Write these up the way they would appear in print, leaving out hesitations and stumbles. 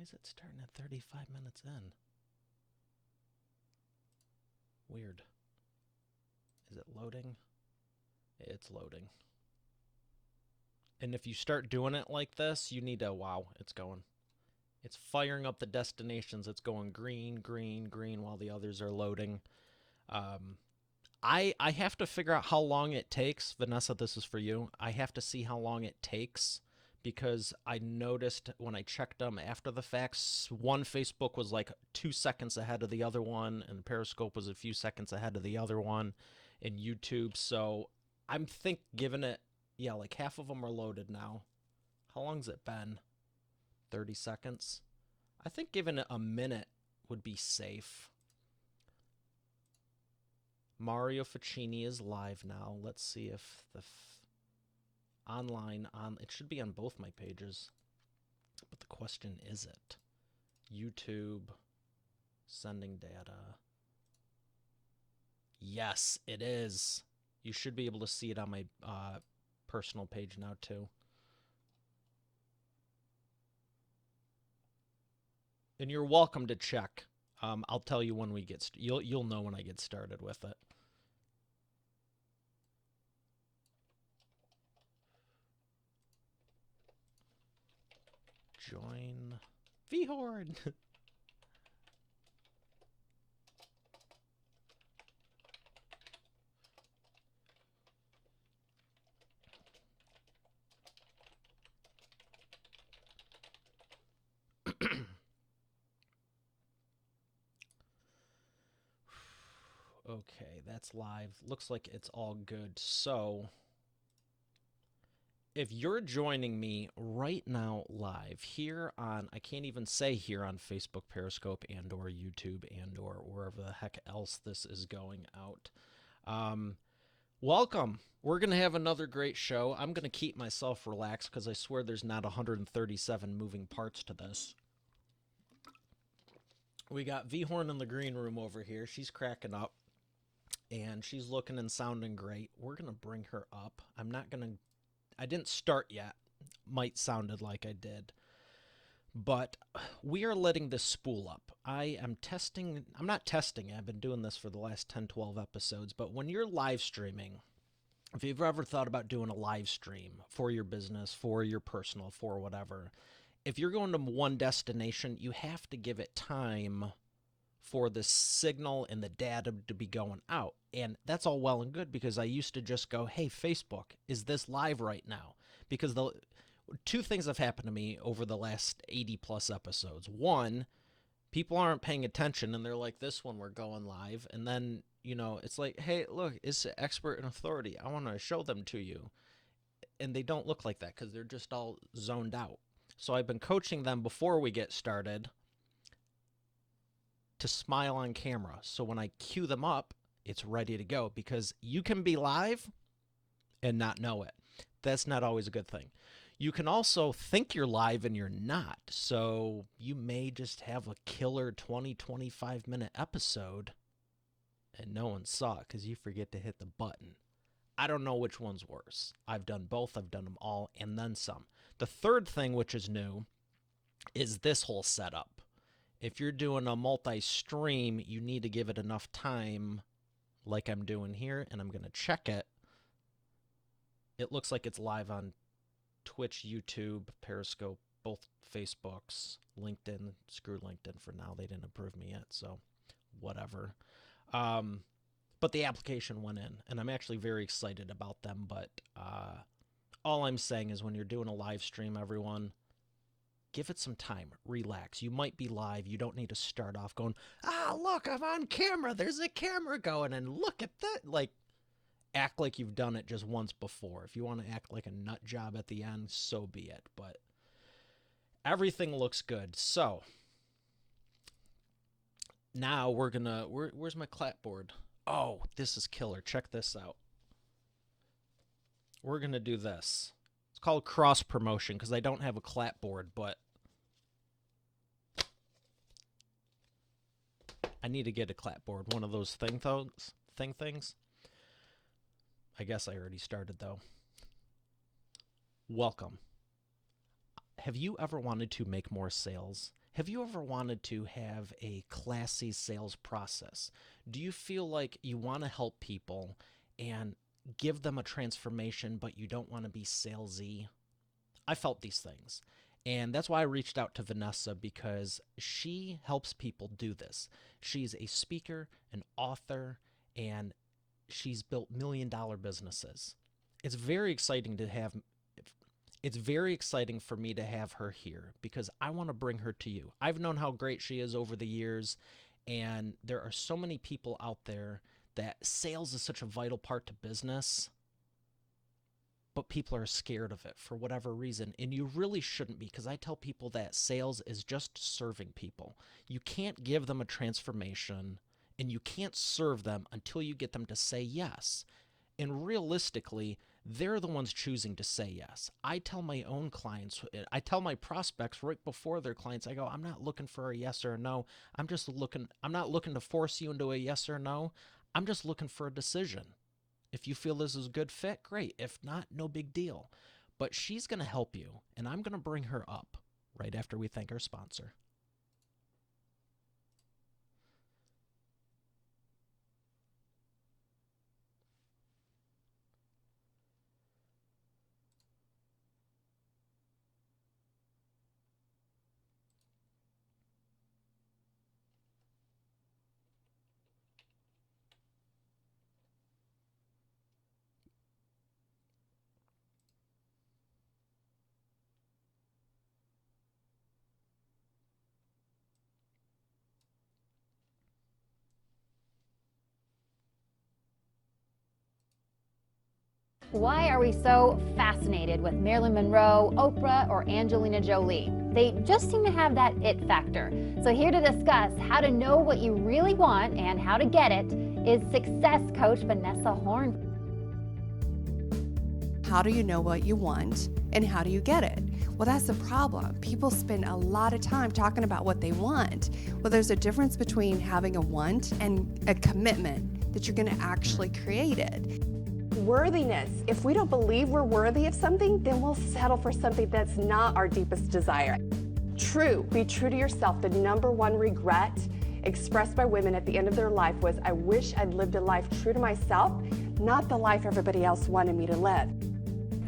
is it starting at 35 minutes in? Weird. Is it loading? It's loading. And if you start doing it like this, you need to, wow, it's going. It's firing up the destinations. It's going green, green, green while the others are loading. I have to figure out how long it takes. Vanessa, this is for you. I have to see how long it takes because I noticed when I checked them after the facts, one Facebook was like 2 seconds ahead of the other one, and Periscope was a few seconds ahead of the other one in YouTube. So I'm giving it, yeah, like half of them are loaded now. How long's it been? 30 seconds? I think giving it a minute would be safe. Mario Ficini is live now. Let's see if the it should be on both my pages. But the question is it? YouTube, sending data. Yes, it is. You should be able to see it on my personal page now too. And you're welcome to check. I'll tell you when we get you'll know when I get started with it. Join V-Horn. Okay, that's live. Looks like it's all good. So if you're joining me right now live here on, I can't even say here on Facebook, Periscope, and or YouTube, and or wherever the heck else this is going out, welcome. We're going to have another great show. I'm going to keep myself relaxed because I swear there's not 137 moving parts to this. We got V-Horn in the green room over here. She's cracking up. And she's looking and sounding great. We're going to bring her up. I didn't start yet. Might sounded like I did. But we are letting this spool up. I'm not testing. I've been doing this for the last 10, 12 episodes. But when you're live streaming, if you've ever thought about doing a live stream for your business, for your personal, for whatever, if you're going to one destination, you have to give it time for the signal and the data to be going out. And that's all well and good because I used to just go, hey, Facebook, is this live right now? Because the two things have happened to me over the last 80 plus episodes. One, people aren't paying attention and they're like, this one, we're going live. And then, it's like, hey, look, it's expert and authority. I want to show them to you. And they don't look like that because they're just all zoned out. So I've been coaching them before we get started to smile on camera. So when I cue them up, it's ready to go because you can be live and not know it. That's not always a good thing. You can also think you're live and you're not. So you may just have a killer 20, 25 minute episode and no one saw it because you forget to hit the button. I don't know which one's worse. I've done both. I've done them all and then some. The third thing, which is new, is this whole setup. If you're doing a multi-stream, you need to give it enough time like I'm doing here, and I'm going to check it. It looks like it's live on Twitch, YouTube, Periscope, both Facebooks, LinkedIn. Screw LinkedIn for now. They didn't approve me yet, so whatever. But the application went in, and I'm actually very excited about them. But all I'm saying is when you're doing a live stream, everyone, give it some time. Relax. You might be live. You don't need to start off going, look, I'm on camera. There's a camera going, and look at that. Like, act like you've done it just once before. If you want to act like a nut job at the end, so be it. But everything looks good. So now we're going to, where's my clapboard? Oh, this is killer. Check this out. We're going to do this. It's called cross promotion because I don't have a clapboard, but I need to get a clapboard. One of those things. I guess I already started though. Welcome. Have you ever wanted to make more sales? Have you ever wanted to have a classy sales process? Do you feel like you want to help people and give them a transformation, but you don't want to be salesy? I felt these things. And that's why I reached out to Vanessa, because she helps people do this. She's a speaker, an author, and she's built $1 million businesses. It's very exciting to have It's very exciting for me to have her here because I want to bring her to you. I've known how great she is over the years, and there are so many people out there that sales is such a vital part to business, but people are scared of it for whatever reason. And you really shouldn't be, because I tell people that sales is just serving people. You can't give them a transformation, and you can't serve them until you get them to say yes. And realistically, they're the ones choosing to say yes. I tell my own clients, I tell my prospects right before their clients, I go, I'm not looking for a yes or a no. I'm not looking to force you into a yes or no. I'm just looking for a decision. If you feel this is a good fit, great. If not, no big deal. But she's going to help you, and I'm going to bring her up right after we thank our sponsor. Why are we so fascinated with Marilyn Monroe, Oprah, or Angelina Jolie? They just seem to have that it factor. So here to discuss how to know what you really want and how to get it is success coach Vanessa Horn. How do you know what you want and how do you get it? Well, that's the problem. People spend a lot of time talking about what they want. Well, there's a difference between having a want and a commitment that you're going to actually create it. Worthiness. If we don't believe we're worthy of something, then we'll settle for something that's not our deepest desire. True. Be true to yourself. The number one regret expressed by women at the end of their life was, I wish I'd lived a life true to myself, not the life everybody else wanted me to live.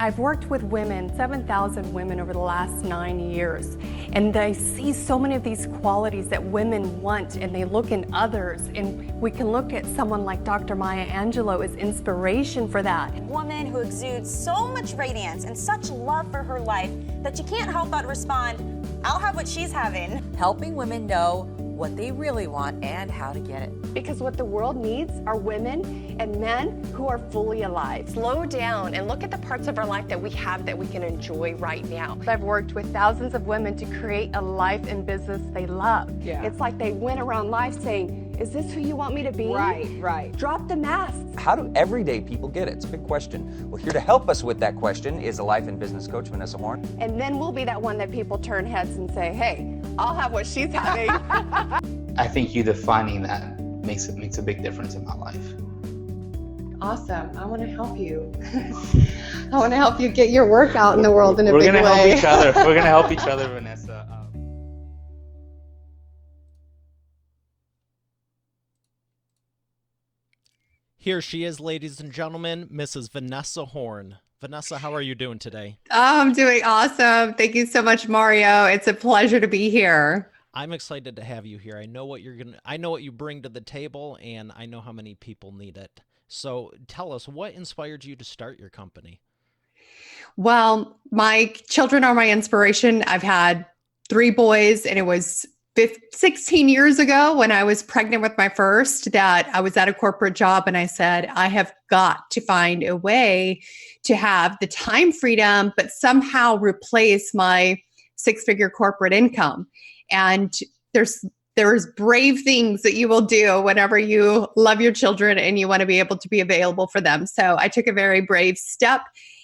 I've worked with women, 7,000 women over the last 9 years, and I see so many of these qualities that women want, and they look in others, and we can look at someone like Dr. Maya Angelou as inspiration for that. A woman who exudes so much radiance and such love for her life that you can't help but respond, I'll have what she's having. Helping women know what they really want and how to get it. Because what the world needs are women and men who are fully alive. Slow down and look at the parts of our life that we have that we can enjoy right now. I've worked with thousands of women to create a life and business they love. Yeah. It's like they went around life saying, is this who you want me to be? Right. Drop the masks. How do everyday people get it? It's a big question. Well, here to help us with that question is a life and business coach, Vanessa Horn. And then we'll be that one that people turn heads and say, hey, I'll have what she's having. I think you defining that makes a big difference in my life. Awesome. I want to help you. I want to help you get your work out in the world in a big way. We're going to help each other. We're going to help each other, Vanessa. Here she is, ladies and gentlemen, Mrs. Vanessa Horn. Vanessa, how are you doing today? I'm doing awesome. Thank you so much, Mario. It's a pleasure to be here. I'm excited to have you here. I know what you bring to the table, and I know how many people need it. So tell us, what inspired you to start your company? Well, my children are my inspiration. I've had 3 boys, and it was 16 years ago when I was pregnant with my first that I was at a corporate job, and I said, I have got to find a way to have the time freedom, but somehow replace my 6-figure corporate income. And there's brave things that you will do whenever you love your children and you want to be able to be available for them. So I took a very brave step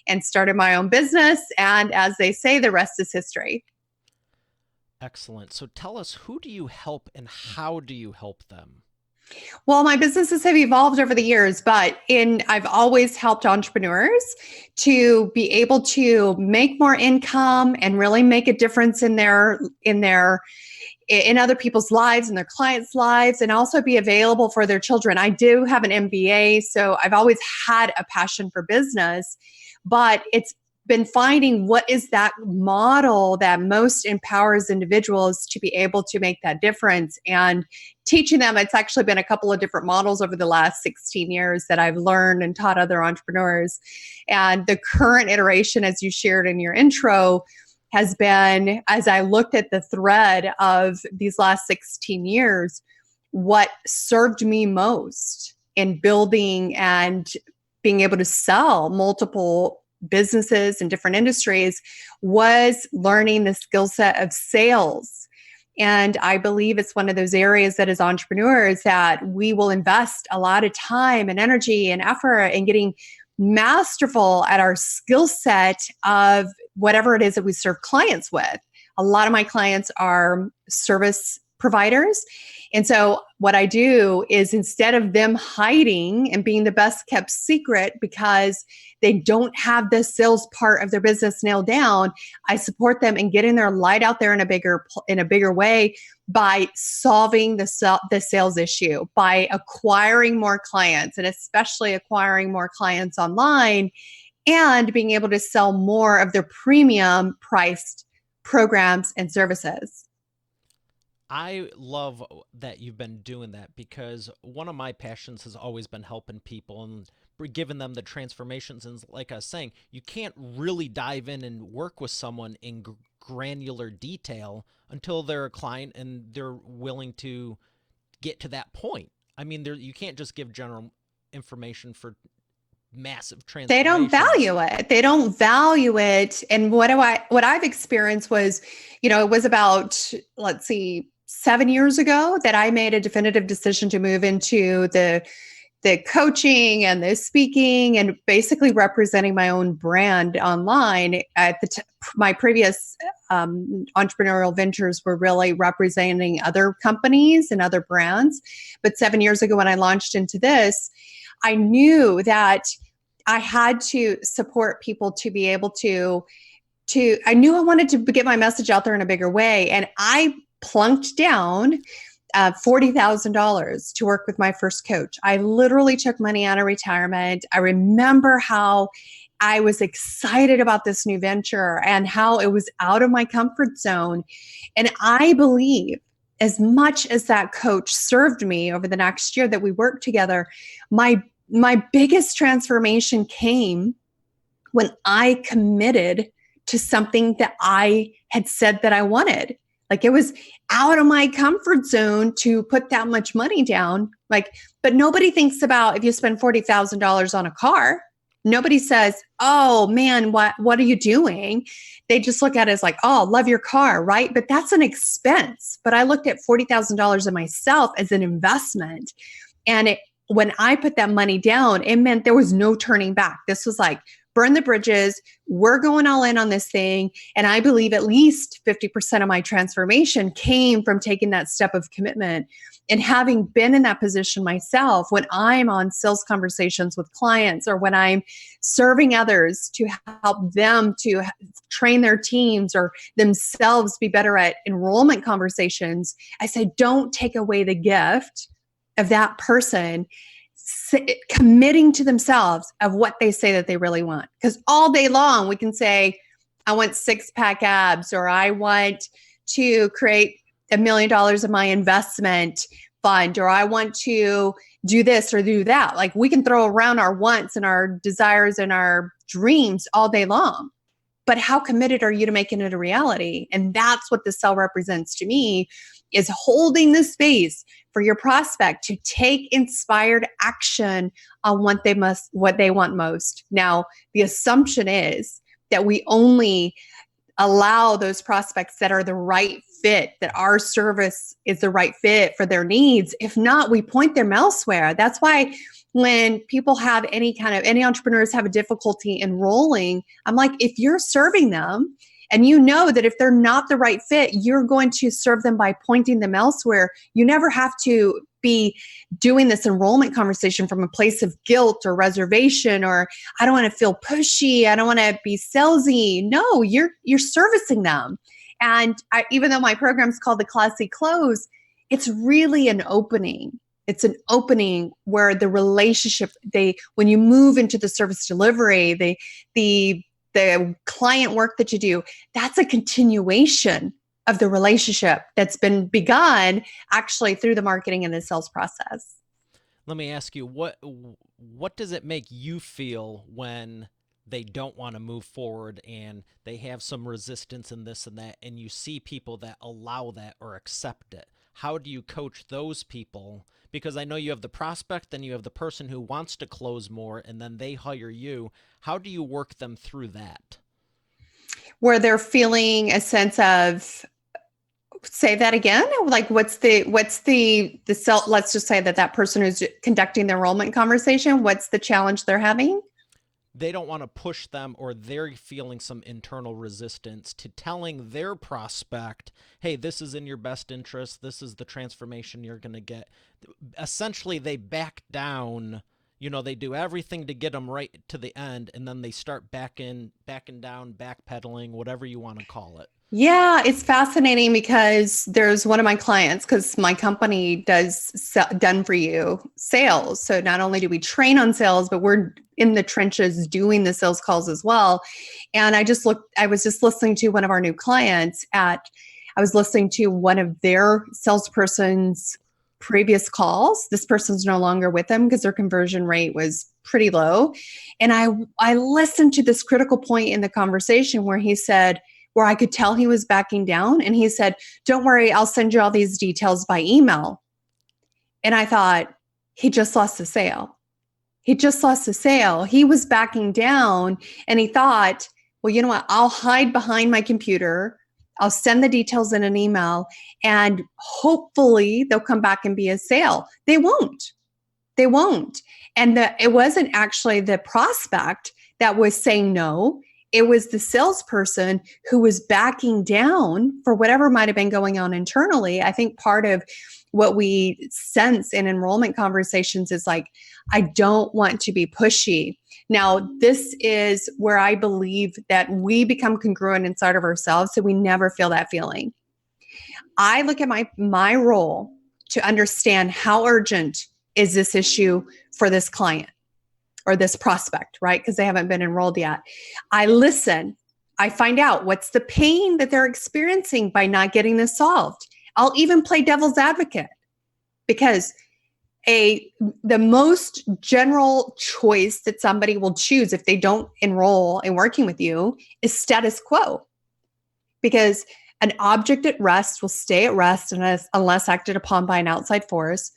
and started my own business. And as they say, the rest is history. Excellent. So tell us, who do you help and how do you help them? Well, my businesses have evolved over the years, but I've always helped entrepreneurs to be able to make more income and really make a difference in other people's lives and their clients' lives, and also be available for their children. I do have an MBA, so I've always had a passion for business, but it's been finding what is that model that most empowers individuals to be able to make that difference, and teaching them. It's actually been a couple of different models over the last 16 years that I've learned and taught other entrepreneurs. And the current iteration, as you shared in your intro, has been, as I looked at the thread of these last 16 years, what served me most in building and being able to sell multiple businesses in different industries was learning the skill set of sales. And I believe it's one of those areas that as entrepreneurs that we will invest a lot of time and energy and effort in getting masterful at our skill set of whatever it is that we serve clients with. A lot of my clients are service providers. And so what I do is, instead of them hiding and being the best kept secret because they don't have the sales part of their business nailed down, I support them in getting their light out there in a bigger way by solving the sales issue, by acquiring more clients, and especially acquiring more clients online, and being able to sell more of their premium priced programs and services. I love that you've been doing that, because one of my passions has always been helping people and giving them the transformations. And like I was saying, you can't really dive in and work with someone in granular detail until they're a client and they're willing to get to that point. I mean, you can't just give general information for massive transformations. They don't value it. They don't value it. And what I've experienced was, it was about, 7 years ago that I made a definitive decision to move into the coaching and the speaking and basically representing my own brand online. At my previous entrepreneurial ventures were really representing other companies and other brands. But 7 years ago, when I launched into this, I knew that I had to support people to be able to I knew I wanted to get my message out there in a bigger way. And I plunked down $40,000 to work with my first coach. I literally took money out of retirement. I remember how I was excited about this new venture and how it was out of my comfort zone. And I believe, as much as that coach served me over the next year that we worked together, my biggest transformation came when I committed to something that I had said that I wanted. It was out of my comfort zone to put that much money down. But nobody thinks about if you spend $40,000 on a car. Nobody says, "Oh man, what are you doing?" They just look at it as "Oh, love your car," right? But that's an expense. But I looked at $40,000 in myself as an investment. And when I put that money down, it meant there was no turning back. This was burn the bridges. We're going all in on this thing. And I believe at least 50% of my transformation came from taking that step of commitment. And having been in that position myself, when I'm on sales conversations with clients or when I'm serving others to help them to train their teams or themselves be better at enrollment conversations, I say, don't take away the gift of that person committing to themselves of what they say that they really want. Because all day long we can say, I want 6-pack abs, or I want to create $1 million of my investment fund, or I want to do this or do that. We can throw around our wants and our desires and our dreams all day long. But how committed are you to making it a reality? And that's what the sell represents to me, is holding the space for your prospect to take inspired action on what they want most. Now, the assumption is that we only allow those prospects that are the right fit, that our service is the right fit for their needs. If not, we point them elsewhere. That's why when people have any entrepreneurs have a difficulty enrolling, I'm like, if you're serving them And you know that if they're not the right fit, you're going to serve them by pointing them elsewhere. You never have to be doing this enrollment conversation from a place of guilt or reservation, or I don't want to feel pushy, I don't want to be salesy. No, you're servicing them. And even though my program's called the Classy Close, it's really an opening. It's an opening where the relationship, when you move into the service delivery, the client work that you do, that's a continuation of the relationship that's been begun actually through the marketing and the sales process. Let me ask you, what does it make you feel when they don't want to move forward and they have some resistance in this and that, and you see people that allow that or accept it? How do you coach those people? Because I know you have the prospect, then you have the person who wants to close more, and then they hire you. How do you work them through that? Where they're feeling a sense of, say that again, like what's the self, let's just say that person who's conducting the enrollment conversation, what's the challenge they're having? They don't want to push them, or they're feeling some internal resistance to telling their prospect, hey, this is in your best interest. This is the transformation you're going to get. Essentially, they back down. They do everything to get them right to the end, and then they start backing down, backpedaling, whatever you want to call it. Yeah, it's fascinating because there's one of my clients, because my company does done for you sales. So not only do we train on sales, but we're in the trenches doing the sales calls as well. And I was just listening to one of our new clients I was listening to one of their salesperson's previous calls. This person's no longer with them because their conversion rate was pretty low. And I listened to this critical point in the conversation where he said, where I could tell he was backing down. And he said, don't worry, I'll send you all these details by email. And I thought, he just lost the sale. He just lost the sale. He was backing down and he thought, well, you know what? I'll hide behind my computer. I'll send the details in an email and hopefully they'll come back and be a sale. They won't. And it wasn't actually the prospect that was saying no. It was the salesperson who was backing down for whatever might have been going on internally. I think part of what we sense in enrollment conversations is like, I don't want to be pushy. Now, this is where I believe that we become congruent inside of ourselves, so we never feel that feeling. I look at my role to understand how urgent is this issue for this client or this prospect, right? Because they haven't been enrolled yet. I listen. I find out what's the pain that they're experiencing by not getting this solved. I'll even play devil's advocate because the most general choice that somebody will choose if they don't enroll in working with you is status quo. Because an object at rest will stay at rest unless acted upon by an outside force.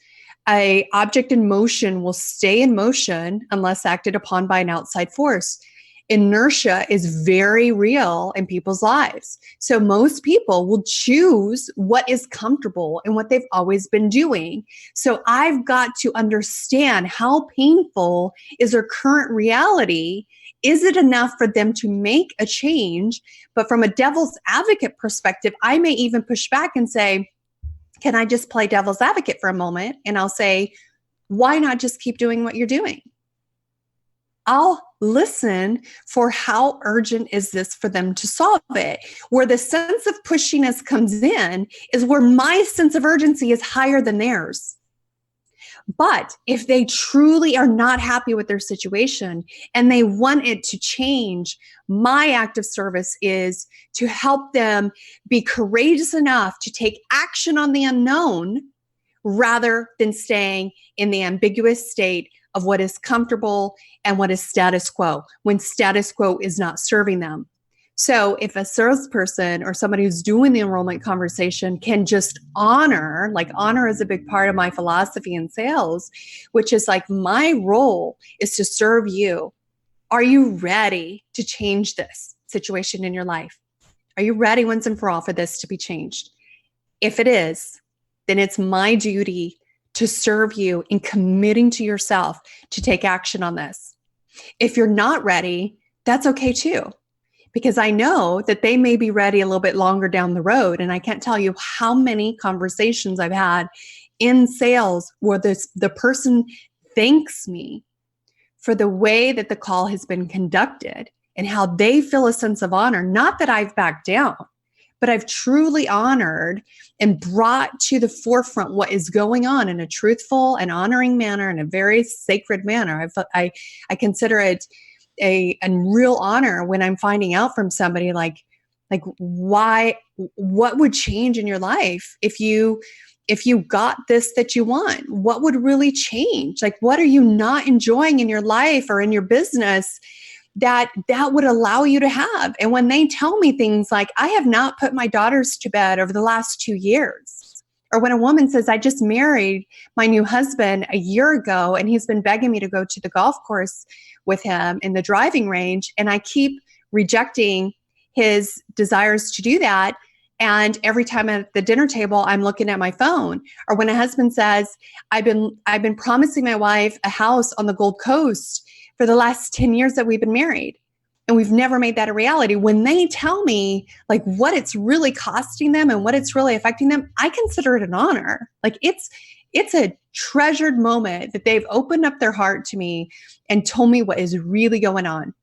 An object in motion will stay in motion unless acted upon by an outside force. Inertia is very real in people's lives. So most people will choose what is comfortable and what they've always been doing. So I've got to understand how painful is their current reality. Is it enough for them to make a change? But from a devil's advocate perspective, I may even push back and say, can I just play devil's advocate for a moment? And I'll say, why not just keep doing what you're doing? I'll listen for how urgent is this for them to solve it. Where the sense of pushiness comes in is where my sense of urgency is higher than theirs. But if they truly are not happy with their situation and they want it to change, my act of service is to help them be courageous enough to take action on the unknown rather than staying in the ambiguous state of what is comfortable and what is status quo, when status quo is not serving them. So if a salesperson or somebody who's doing the enrollment conversation can just honor is a big part of my philosophy in sales, which is like my role is to serve you. Are you ready to change this situation in your life? Are you ready once and for all for this to be changed? If it is, then it's my duty to serve you in committing to yourself to take action on this. If you're not ready, that's okay too. because I know that they may be ready a little bit longer down the road. And I can't tell you how many conversations I've had in sales where the person thanks me for the way that the call has been conducted and how they feel a sense of honor. Not that I've backed down, but I've truly honored and brought to the forefront what is going on in a truthful and honoring manner, in a very sacred manner. I consider it a real honor when I'm finding out from somebody like what would change in your life if you got this that you want. What would really change? Like, what are you not enjoying in your life or in your business that would allow you to have? And when they tell me things like, I have not put my daughters to bed over the last 2 years, or when a woman says, I just married my new husband a year ago and he's been begging me to go to the golf course with him in the driving range, and I keep rejecting his desires to do that. And every time at the dinner table, I'm looking at my phone. Or when a husband says, I've been promising my wife a house on the Gold Coast for the last 10 years that we've been married, and we've never made that a reality. When they tell me like what it's really costing them and what it's really affecting them, I consider it an honor. Like it's a treasured moment that they've opened up their heart to me and told me what is really going on.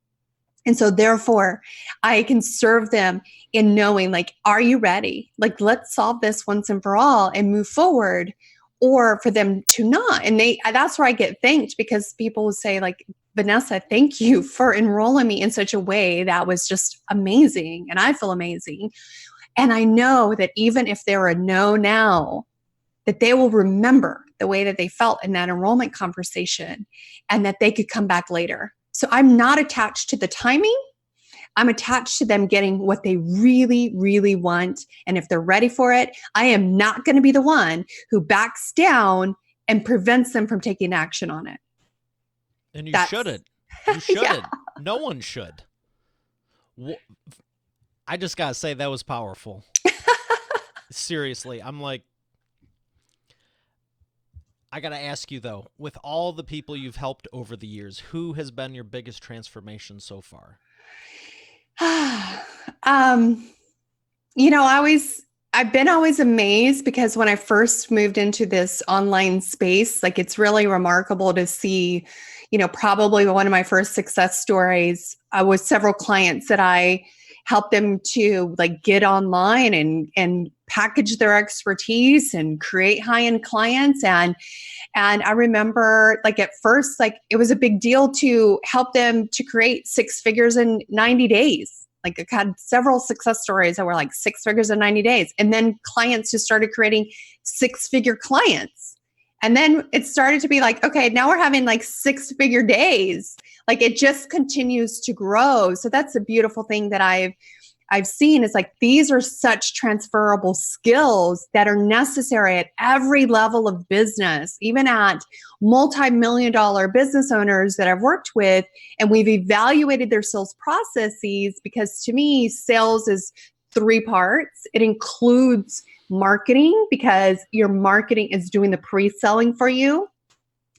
And so therefore, I can serve them in knowing, like, are you ready? Like, let's solve this once and for all and move forward. Or for them to not. And that's where I get thanked, because people will say like, Vanessa, thank you for enrolling me in such a way that was just amazing. And I feel amazing. And I know that even if they're a no now, that they will remember the way that they felt in that enrollment conversation and that they could come back later. So I'm not attached to the timing. I'm attached to them getting what they really, really want. And if they're ready for it, I am not going to be the one who backs down and prevents them from taking action on it. And you shouldn't. You shouldn't. Yeah. No one should. I just got to say that was powerful. Seriously, I'm like, I got to ask you though, with all the people you've helped over the years, who has been your biggest transformation so far? I've been always amazed, because when I first moved into this online space, like, it's really remarkable to see, probably one of my first success stories was several clients that I helped them to like get online and package their expertise and create high-end clients. And I remember, like, at first, like, it was a big deal to help them to create 6 figures in 90 days. Like, I had several success stories that were like 6 figures in 90 days. And then clients who started creating 6-figure clients. And then it started to be like, okay, now we're having like 6-figure days. Like, it just continues to grow. So that's a beautiful thing that I've seen, is like, these are such transferable skills that are necessary at every level of business, even at multi-million-dollar business owners that I've worked with. And we've evaluated their sales processes, because to me, sales is 3 parts. It includes marketing, because your marketing is doing the pre-selling for you.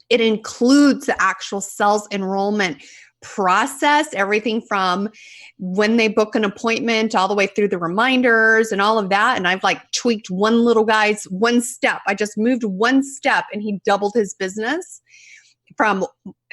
It includes the actual sales enrollment process, everything from when they book an appointment all the way through the reminders and all of that. And I've like tweaked one little guy's one step. I just moved one step and he doubled his business from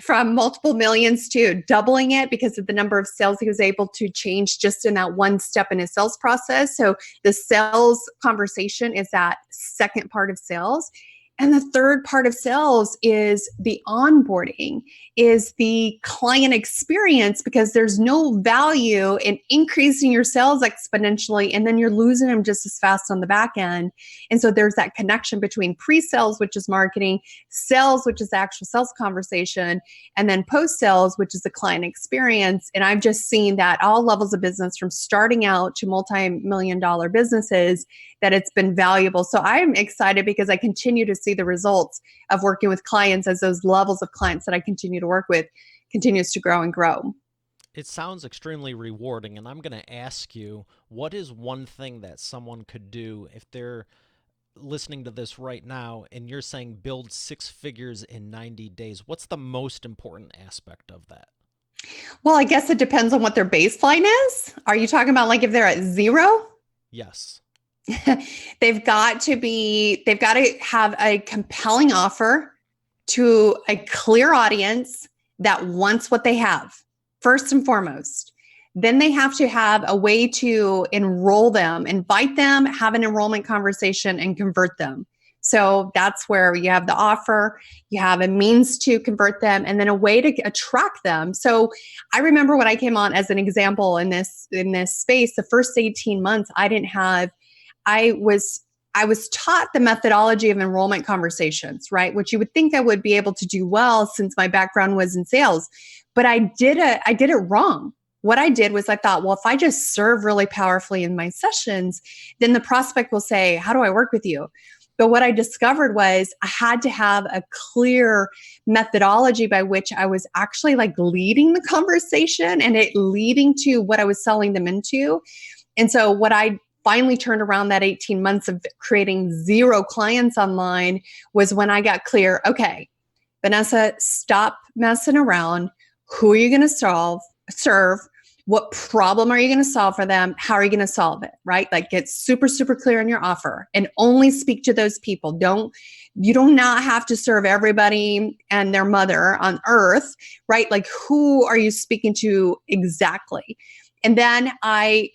multiple millions to doubling it, because of the number of sales he was able to change just in that one step in his sales process. So the sales conversation is that second part of sales. And the third part of sales is the onboarding, is the client experience, because there's no value in increasing your sales exponentially and then you're losing them just as fast on the back end. And so there's that connection between pre-sales, which is marketing, sales, which is the actual sales conversation, and then post-sales, which is the client experience. And I've just seen that all levels of business, from starting out to multi-million-dollar businesses, that it's been valuable. So I'm excited, because I continue to see the results of working with clients as those levels of clients that I continue to work with continues to grow and grow. It sounds extremely rewarding, and I'm going to ask you, what is one thing that someone could do if they're listening to this right now and you're saying build 6 figures in 90 days? What's the most important aspect of that? Well, I guess it depends on what their baseline is. Are you talking about like if they're at zero? Yes. They've got to have a compelling offer to a clear audience that wants what they have, first and foremost. Then they have to have a way to enroll them, invite them, have an enrollment conversation, and convert them. So that's where you have the offer, you have a means to convert them, and then a way to attract them. So I remember when I came on as an example in this space, the first 18 months, I was taught the methodology of enrollment conversations, right? Which you would think I would be able to do well since my background was in sales, but I did it wrong. What I did was I thought, well, if I just serve really powerfully in my sessions, then the prospect will say, how do I work with you? But what I discovered was I had to have a clear methodology by which I was actually like leading the conversation and it leading to what I was selling them into. And so what I finally turned around that 18 months of creating 0 clients online was when I got clear, okay, Vanessa, stop messing around. Who are you going to serve? What problem are you going to solve for them? How are you going to solve it? Right? Like get super, super clear in your offer and only speak to those people. You do not have to serve everybody and their mother on earth, right? Like who are you speaking to exactly? And then I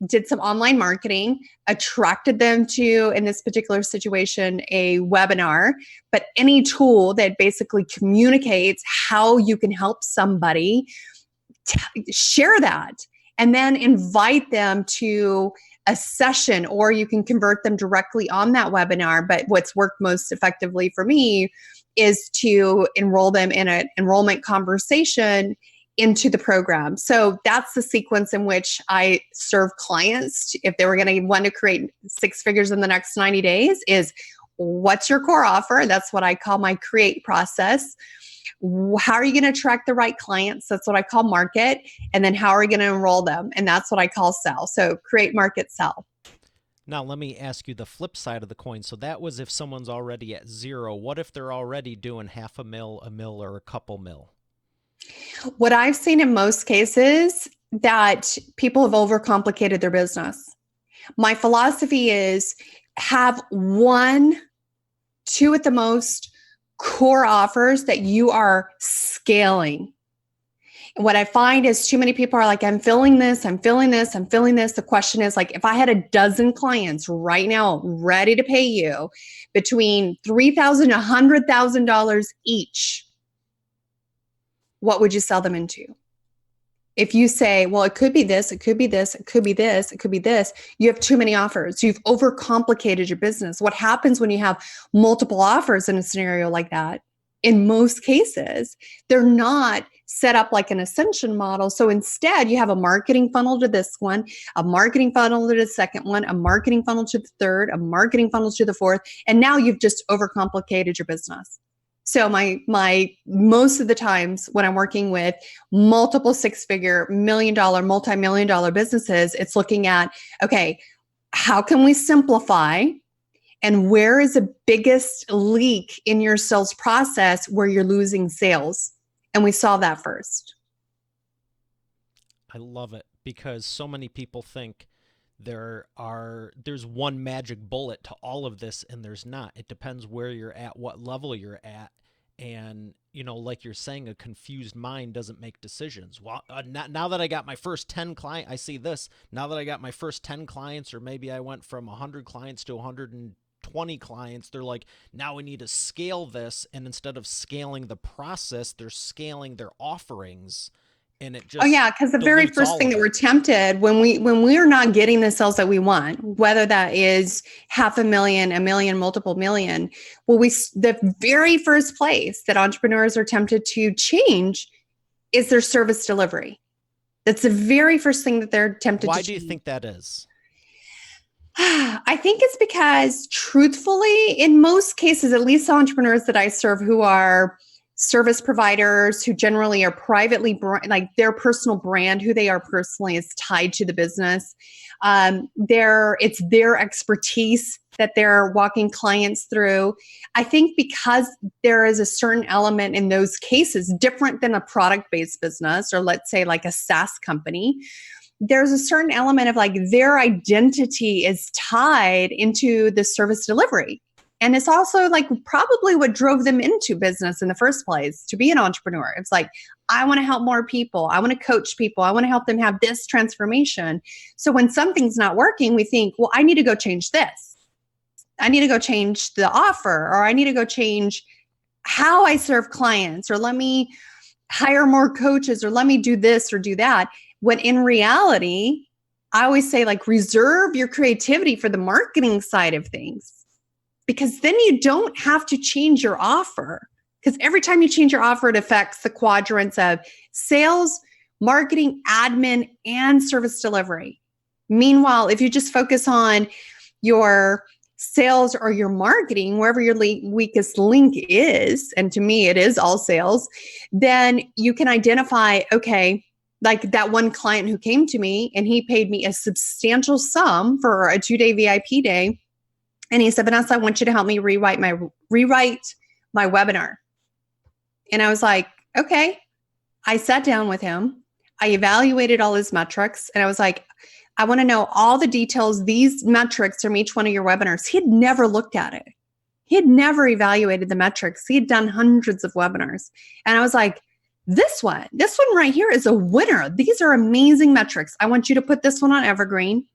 did some online marketing, attracted them to, in this particular situation, a webinar, but any tool that basically communicates how you can help somebody, share that, and then invite them to a session, or you can convert them directly on that webinar. But what's worked most effectively for me is to enroll them in an enrollment conversation into the program. So that's the sequence in which I serve clients. If they were going to want to create 6 figures in the next 90 days, is what's your core offer? That's what I call my create process. How are you going to attract the right clients? That's what I call market. And then how are we going to enroll them? And that's what I call sell. So create, market, sell. Now, let me ask you the flip side of the coin. So that was if someone's already at 0. What if they're already doing $500,000, $1 million, or a couple mil? What I've seen in most cases that people have overcomplicated their business. My philosophy is have 1, 2 at the most core offers that you are scaling. And what I find is too many people are like, I'm feeling this, I'm feeling this, I'm feeling this. The question is like, if I had a dozen clients right now ready to pay you between $3,000 to $100,000 each, what would you sell them into? If you say, well, it could be this, it could be this, it could be this, it could be this, you have too many offers. You've overcomplicated your business. What happens when you have multiple offers in a scenario like that? In most cases, they're not set up like an ascension model. So instead, you have a marketing funnel to this one, a marketing funnel to the second one, a marketing funnel to the third, a marketing funnel to the fourth, and now you've just overcomplicated your business. So my most of the times when I'm working with multiple 6-figure, $1 million, multi-million-dollar businesses, it's looking at, okay, how can we simplify? And where is the biggest leak in your sales process where you're losing sales? And we solve that first. I love it because so many people think there's one magic bullet to all of this, and there's not. It depends where you're at, what level you're at. And, like you're saying, a confused mind doesn't make decisions. Well, now that I got my first 10 clients, I see this. Now that I got my first 10 clients, or maybe I went from 100 clients to 120 clients, they're like, now we need to scale this. And instead of scaling the process, they're scaling their offerings. And it just because the very first thing that we're tempted when we are not getting the sales that we want, whether that is $500,000, $1 million, multiple million, the very first place that entrepreneurs are tempted to change is their service delivery. That's the very first thing that they're tempted to change. Why do you think that is? I think it's because, truthfully, in most cases, at least entrepreneurs that I serve who are service providers who generally are privately, like their personal brand, who they are personally is tied to the business. It's their expertise that they're walking clients through. I think because there is a certain element in those cases, different than a product-based business, or let's say like a SaaS company, there's a certain element of like their identity is tied into the service delivery. And it's also like probably what drove them into business in the first place, to be an entrepreneur. It's like, I want to help more people. I want to coach people. I want to help them have this transformation. So when something's not working, we think, well, I need to go change this. I need to go change the offer, or I need to go change how I serve clients, or let me hire more coaches, or let me do this or do that. When in reality, I always say like reserve your creativity for the marketing side of things, because then you don't have to change your offer. Because every time you change your offer, it affects the quadrants of sales, marketing, admin, and service delivery. Meanwhile, if you just focus on your sales or your marketing, wherever your weakest link is, and to me, it is all sales, then you can identify, okay, like that one client who came to me and he paid me a substantial sum for a 2-day VIP day. And he said, Vanessa, I want you to help me rewrite my webinar. And I was like, okay. I sat down with him. I evaluated all his metrics. And I was like, I want to know all the details, these metrics from each one of your webinars. He had never looked at it. He had never evaluated the metrics. He had done hundreds of webinars. And I was like, this one right here is a winner. These are amazing metrics. I want you to put this one on Evergreen.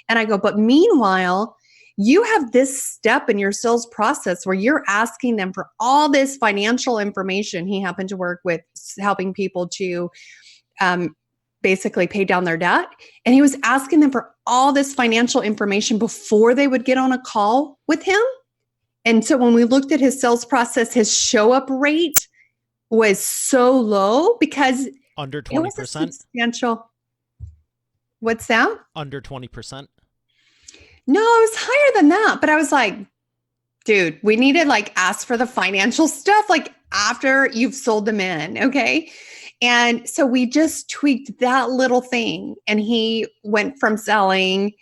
And I go, but meanwhile, you have this step in your sales process where you're asking them for all this financial information. He happened to work with helping people to basically pay down their debt. And he was asking them for all this financial information before they would get on a call with him. And so when we looked at his sales process, his show up rate was so low because under 20%. It was a substantial. What's that? Under 20%. No, it was higher than that. But I was like, dude, we need to like ask for the financial stuff like after you've sold them in. Okay. And so we just tweaked that little thing. And he went from selling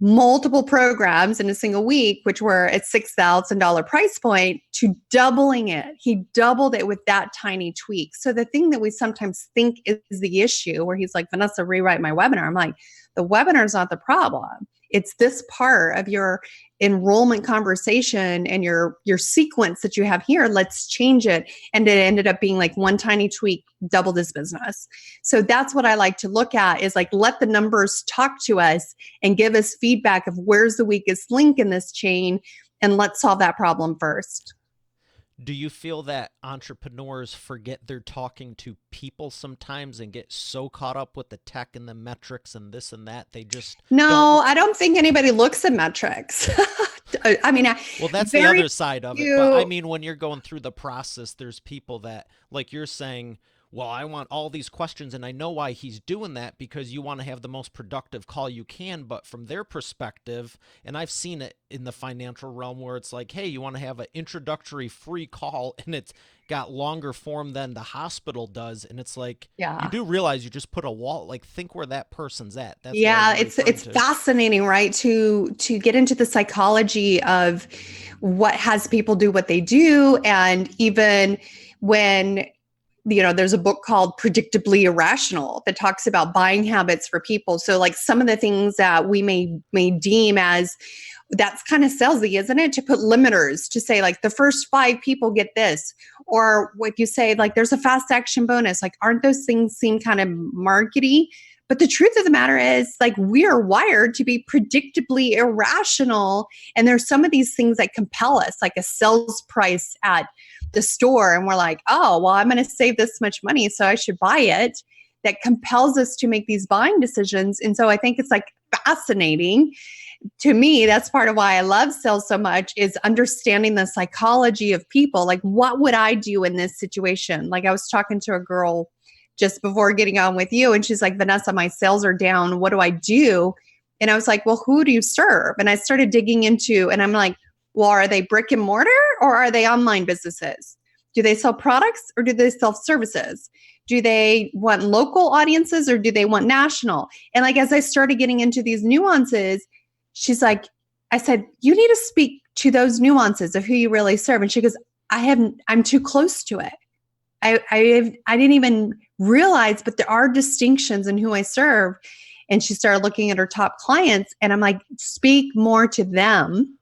multiple programs in a single week, which were at $6,000 price point, to doubling it. He doubled it with that tiny tweak. So the thing that we sometimes think is the issue, where he's like, Vanessa, rewrite my webinar. I'm like, the webinar is not the problem. It's this part of your enrollment conversation and your sequence that you have here. Let's change it. And it ended up being like one tiny tweak doubled his business. So that's what I like to look at, is like, let the numbers talk to us and give us feedback of where's the weakest link in this chain. And let's solve that problem first. Do you feel that entrepreneurs forget they're talking to people sometimes and get so caught up with the tech and the metrics and this and that, they just I don't think anybody looks at metrics. I mean, well, that's the other side of it. But I mean, when you're going through the process, there's people that, like you're saying, well, I want all these questions, and I know why he's doing that, because you want to have the most productive call you can. But from their perspective, and I've seen it in the financial realm where it's like, hey, you want to have an introductory free call, and it's got longer form than the hospital does. And it's like, you do realize you just put a wall, like, think where that person's at. That's it's fascinating, right? To get into the psychology of what has people do what they do. And even when, there's a book called Predictably Irrational that talks about buying habits for people. So like some of the things that we may deem as, that's kind of salesy, isn't it? To put limiters, to say like the first 5 people get this, or what you say, like there's a fast action bonus. Like, aren't those things seem kind of markety? But the truth of the matter is, like, we are wired to be predictably irrational. And there's some of these things that compel us, like a sales price at the store. And we're like, oh, well, I'm going to save this much money, so I should buy it. That compels us to make these buying decisions. And so I think it's like fascinating. To me, that's part of why I love sales so much, is understanding the psychology of people. Like, what would I do in this situation? Like, I was talking to a girl just before getting on with you, and she's like, Vanessa, my sales are down. What do I do? And I was like, well, who do you serve? And I started digging into, and I'm like, well, are they brick and mortar or are they online businesses? Do they sell products or do they sell services? Do they want local audiences or do they want national? And like, as I started getting into these nuances, she's like, I said, you need to speak to those nuances of who you really serve. And she goes, I'm too close to it. I didn't even realize, but there are distinctions in who I serve. And she started looking at her top clients, and I'm like, speak more to them.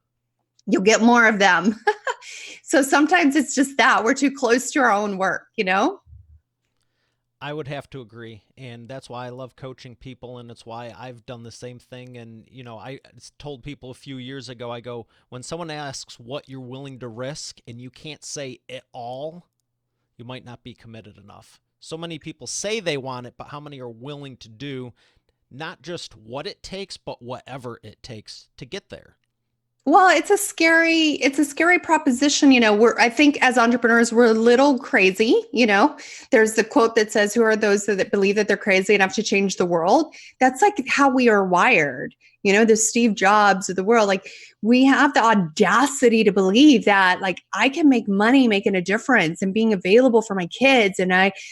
You'll get more of them. So sometimes it's just that we're too close to our own work, you know? I would have to agree. And that's why I love coaching people. And it's why I've done the same thing. And, you know, I told people a few years ago, I go, when someone asks what you're willing to risk and you can't say it all, you might not be committed enough. So many people say they want it, but how many are willing to do not just what it takes, but whatever it takes to get there? Well, it's a scary proposition. You know, I think as entrepreneurs, we're a little crazy. You know, there's the quote that says, who are those that believe that they're crazy enough to change the world? That's like how we are wired. You know, the Steve Jobs of the world, like we have the audacity to believe that like I can make money making a difference and being available for my kids. And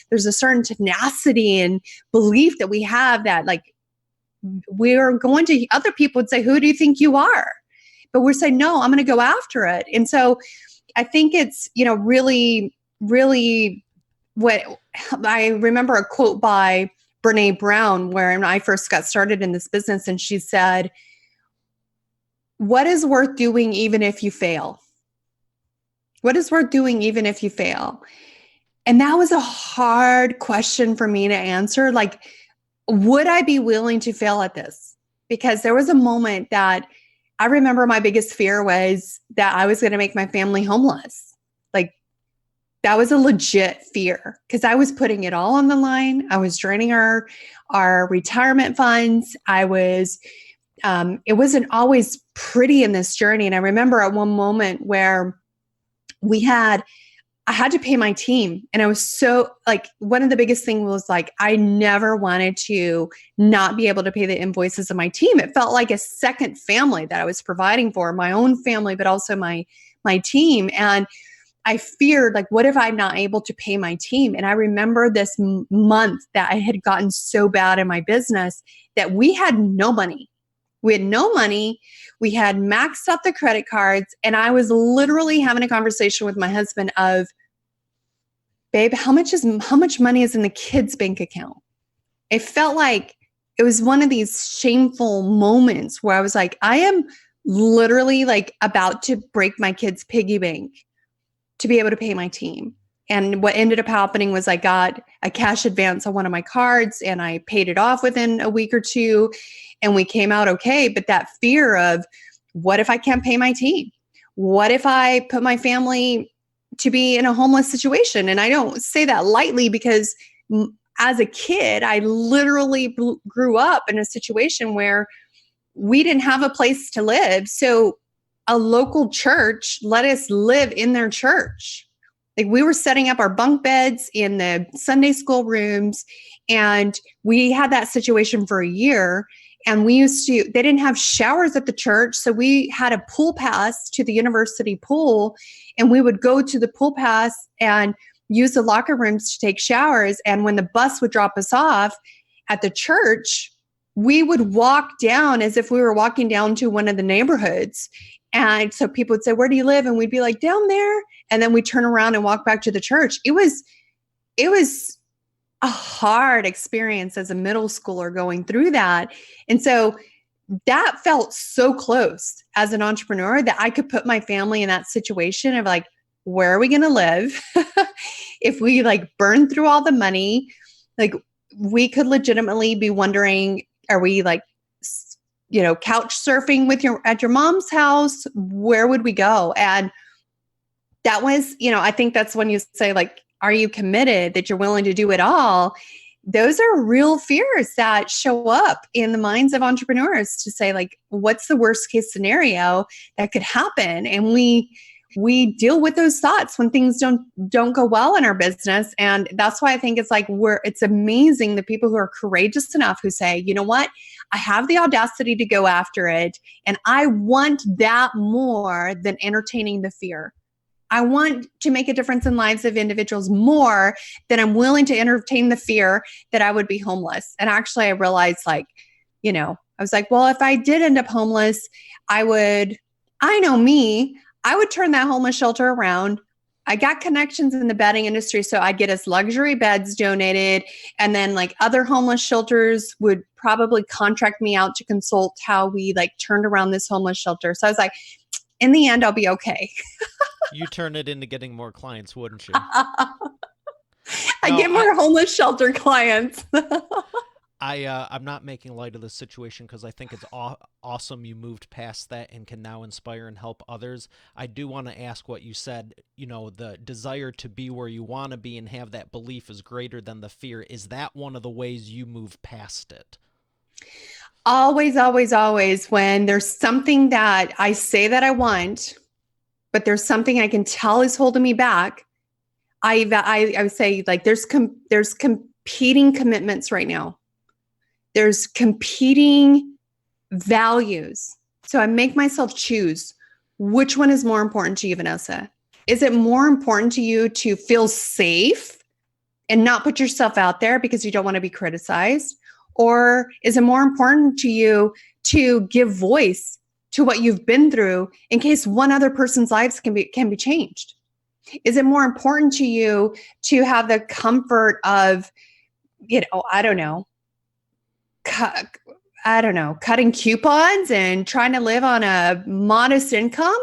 there's a certain tenacity and belief that we have that like we're going to, other people would say, who do you think you are? But we're saying, no, I'm going to go after it. And so I think it's, you know, really, really what I remember a quote by Brene Brown, when I first got started in this business. And she said, what is worth doing even if you fail? What is worth doing even if you fail? And that was a hard question for me to answer. Like, would I be willing to fail at this? Because there was a moment that I remember my biggest fear was that I was going to make my family homeless. Like that was a legit fear because I was putting it all on the line. I was draining our retirement funds. It wasn't always pretty in this journey. And I remember at one moment where I had to pay my team. And I was so like, one of the biggest things was like, I never wanted to not be able to pay the invoices of my team. It felt like a second family that I was providing for, my own family, but also my team. And I feared like, what if I'm not able to pay my team? And I remember this month that I had gotten so bad in my business that we had no money. We had no money. We had maxed out the credit cards. And I was literally having a conversation with my husband of, babe, how much money is in the kids' bank account? It felt like it was one of these shameful moments where I was like, I am literally like about to break my kids' piggy bank to be able to pay my team. And what ended up happening was I got a cash advance on one of my cards and I paid it off within a week or two and we came out okay. But that fear of what if I can't pay my team? What if I put my family to be in a homeless situation? And I don't say that lightly because as a kid, I literally grew up in a situation where we didn't have a place to live. So a local church let us live in their church. Like we were setting up our bunk beds in the Sunday school rooms. And we had that situation for a year. And they didn't have showers at the church. So we had a pool pass to the university pool. And we would go to the pool pass and use the locker rooms to take showers. And when the bus would drop us off at the church, we would walk down as if we were walking down to one of the neighborhoods. And so people would say, where do you live? And we'd be like, down there. And then we'd turn around and walk back to the church. It was a hard experience as a middle schooler going through that. And so that felt so close as an entrepreneur that I could put my family in that situation of like, where are we going to live? If we like burn through all the money, like we could legitimately be wondering, are we like, couch surfing at your mom's house? Where would we go? And that was, I think that's when you say like, are you committed that you're willing to do it all? Those are real fears that show up in the minds of entrepreneurs to say like, what's the worst case scenario that could happen? And we deal with those thoughts when things don't go well in our business. And that's why I think it's like it's amazing the people who are courageous enough who say, you know what, I have the audacity to go after it. And I want that more than entertaining the fear. I want to make a difference in lives of individuals more than I'm willing to entertain the fear that I would be homeless. And actually I realized like, I was like, well, if I did end up homeless, I would turn that homeless shelter around. I got connections in the bedding industry, so I'd get us luxury beds donated. And then like other homeless shelters would probably contract me out to consult how we like turned around this homeless shelter. So I was like, in the end, I'll be okay. You turn it into getting more clients, wouldn't you? I get more homeless shelter clients. I'm not making light of this situation because I think it's awesome you moved past that and can now inspire and help others. I do want to ask what you said, the desire to be where you want to be and have that belief is greater than the fear. Is that one of the ways you move past it? Always, always, always. When there's something that I say that I want, but there's something I can tell is holding me back, I would say like there's competing commitments right now. There's competing values. So I make myself choose which one is more important to you, Vanessa. Is it more important to you to feel safe and not put yourself out there because you don't want to be criticized? Or is it more important to you to give voice to what you've been through in case one other person's lives can be changed? Is it more important to you to have the comfort of, cutting coupons and trying to live on a modest income,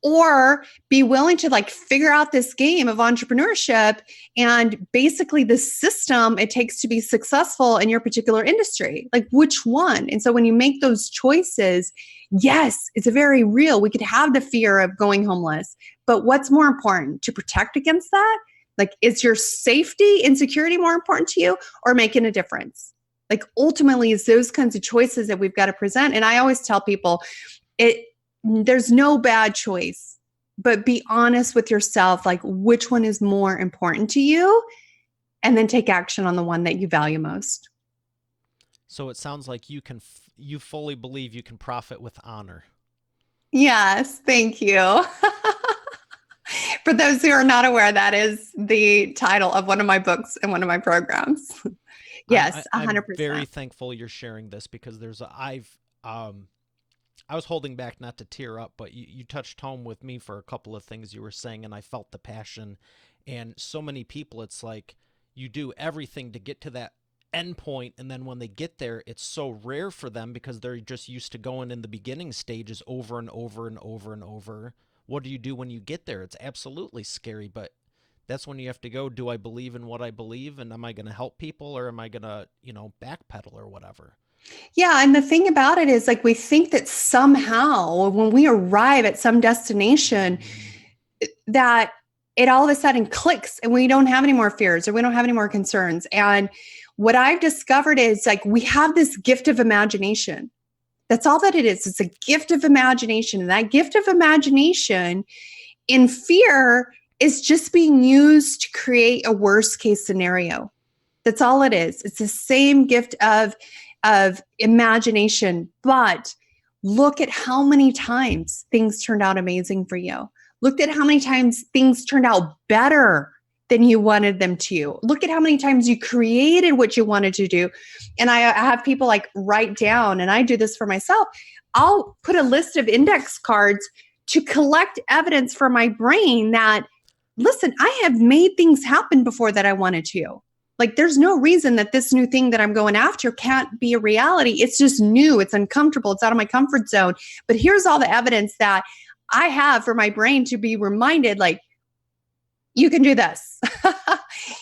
or be willing to like figure out this game of entrepreneurship and basically the system it takes to be successful in your particular industry? Like which one? And so when you make those choices, yes, it's very real. We could have the fear of going homeless, but what's more important to protect against that? Like, is your safety and security more important to you, or making a difference? Like ultimately it's those kinds of choices that we've got to present. And I always tell people there's no bad choice, but be honest with yourself, like which one is more important to you, and then take action on the one that you value most. So it sounds like you fully believe you can profit with honor. Yes, thank you. For those who are not aware, that is the title of one of my books and one of my programs. Yes, 100%. I'm very thankful you're sharing this because I was holding back not to tear up, but you touched home with me for a couple of things you were saying, and I felt the passion. And so many people, it's like you do everything to get to that end point, and then when they get there, it's so rare for them because they're just used to going in the beginning stages over and over and over and over. What do you do when you get there? It's absolutely scary, but that's when you have to go, do I believe in what I believe, and am I going to help people, or am I going to, backpedal or whatever? Yeah. And the thing about it is like, we think that somehow when we arrive at some destination that it all of a sudden clicks and we don't have any more fears or we don't have any more concerns. And what I've discovered is like, we have this gift of imagination. That's all that it is. It's a gift of imagination. And that gift of imagination in fear is just being used to create a worst case scenario. That's all it is. It's the same gift of imagination, but look at how many times things turned out amazing for you. Look at how many times things turned out better than you wanted them to. Look at how many times you created what you wanted to do. And I have people like write down, and I do this for myself. I'll put a list of index cards to collect evidence for my brain that, listen, I have made things happen before that I wanted to. Like, there's no reason that this new thing that I'm going after can't be a reality. It's just new. It's uncomfortable. It's out of my comfort zone. But here's all the evidence that I have for my brain to be reminded, like, you can do this.